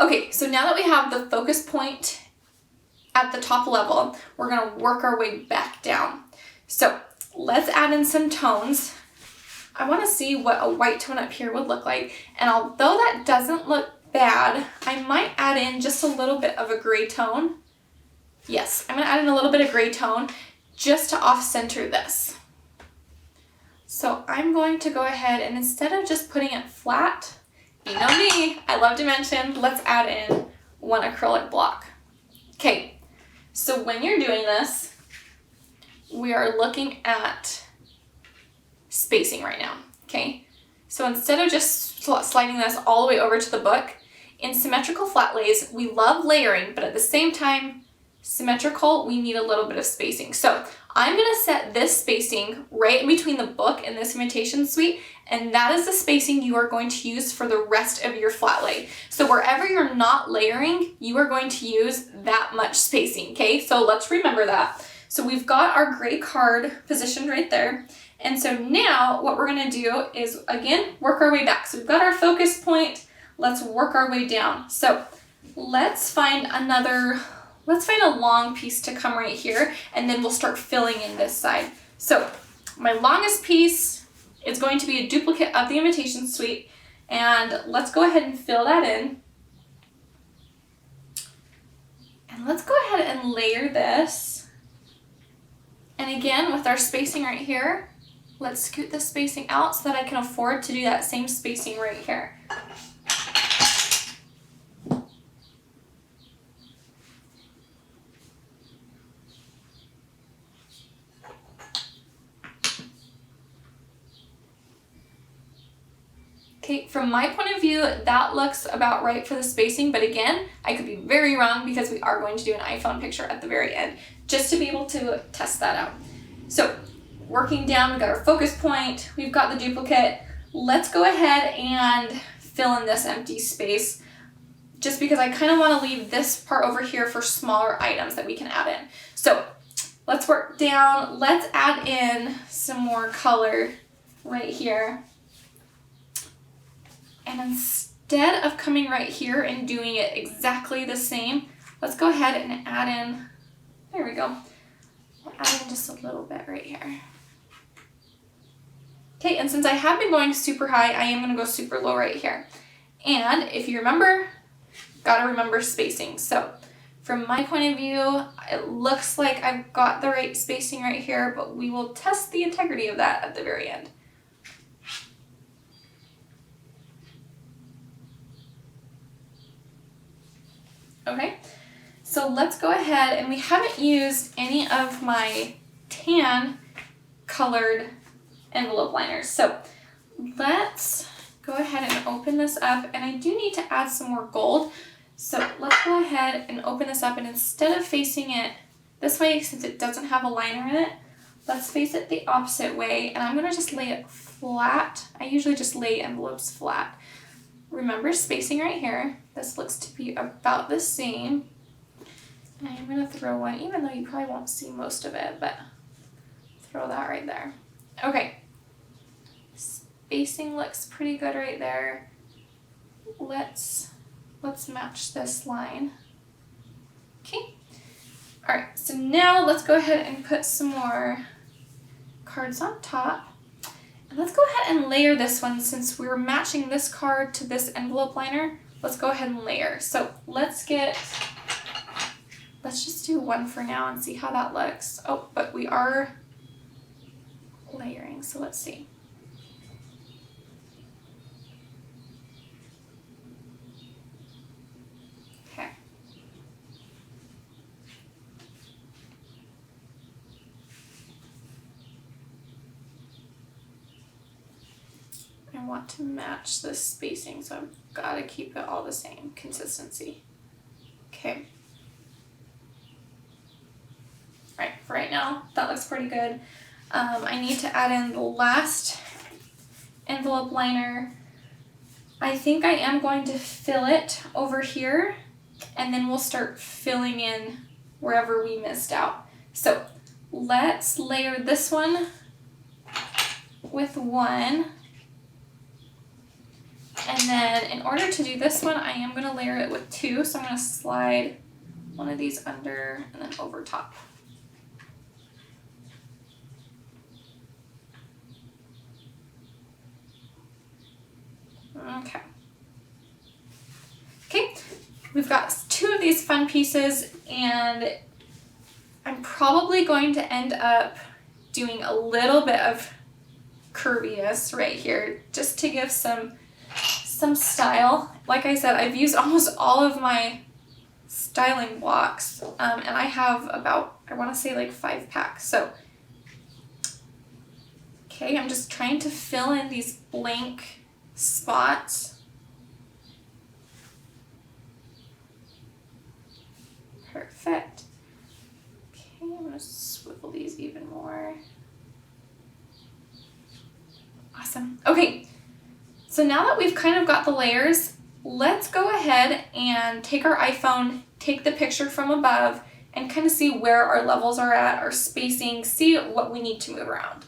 Okay, so now that we have the focus point at the top level, we're gonna work our way back down. So let's add in some tones. I wanna see what a white tone up here would look like. And although that doesn't look bad, I might add in just a little bit of a gray tone. Yes, I'm gonna add in a little bit of gray tone just to off-center this. So I'm going to go ahead and instead of just putting it flat, you know me, I love dimension, let's add in one acrylic block. Okay, so when you're doing this, we are looking at spacing right now, okay? So instead of just sliding this all the way over to the book, in symmetrical flat lays, we love layering, but at the same time, symmetrical, we need a little bit of spacing. So I'm gonna set this spacing right in between the book and this Imitation Suite, and that is the spacing you are going to use for the rest of your flat lay. So wherever you're not layering, you are going to use that much spacing, okay? So let's remember that. So we've got our gray card positioned right there. And so now what we're gonna do is, again, work our way back. So we've got our focus point, let's work our way down. So let's find a long piece to come right here, and then we'll start filling in this side. So my longest piece is going to be a duplicate of the Imitation Suite, and let's go ahead and fill that in. And let's go ahead and layer this. And again, with our spacing right here, let's scoot the spacing out so that I can afford to do that same spacing right here. Okay, from my point of view, that looks about right for the spacing, but again, I could be very wrong because we are going to do an iPhone picture at the very end, just to be able to test that out. So, working down, we've got our focus point, we've got the duplicate. Let's go ahead and fill in this empty space, just because I kind of want to leave this part over here for smaller items that we can add in. So, let's work down, let's add in some more color right here. And instead of coming right here and doing it exactly the same, let's go ahead and add in, there we go, we'll add in just a little bit right here. Okay, and since I have been going super high, I am going to go super low right here. And if you remember, gotta remember spacing. So from my point of view, it looks like I've got the right spacing right here, but we will test the integrity of that at the very end. Okay, so let's go ahead, and we haven't used any of my tan colored envelope liners. So let's go ahead and open this up, and I do need to add some more gold. So let's go ahead and open this up, and instead of facing it this way, since it doesn't have a liner in it, let's face it the opposite way, and I'm gonna just lay it flat. I usually just lay envelopes flat. Remember spacing right here. This looks to be about the same. And I'm gonna throw one, even though you probably won't see most of it, but throw that right there. Okay. Spacing looks pretty good right there. Let's match this line. Okay. All right, so now let's go ahead and put some more cards on top. And let's go ahead and layer this one since we were matching this card to this envelope liner. Let's go ahead and layer. So let's just do one for now and see how that looks. Oh, but we are layering, so let's see. Okay. I want to match this spacing, so I've got to keep it all the same consistency. Okay. All right, for right now, that looks pretty good. I need to add in the last envelope liner. I think I am going to fill it over here, and then we'll start filling in wherever we missed out. So let's layer this one with one. And then in order to do this one, I am going to layer it with 2. So I'm going to slide one of these under and then over top. Okay. Okay, we've got 2 of these fun pieces, and I'm probably going to end up doing a little bit of curviness right here just to give some style. Like I said, I've used almost all of my styling blocks, and I have about, I want to say like 5 packs. So, okay, I'm just trying to fill in these blank spots. Perfect. Okay, I'm going to swivel these even more. Awesome. Okay, so now that we've kind of got the layers, let's go ahead and take our iPhone, take the picture from above, and kind of see where our levels are at, our spacing, see what we need to move around.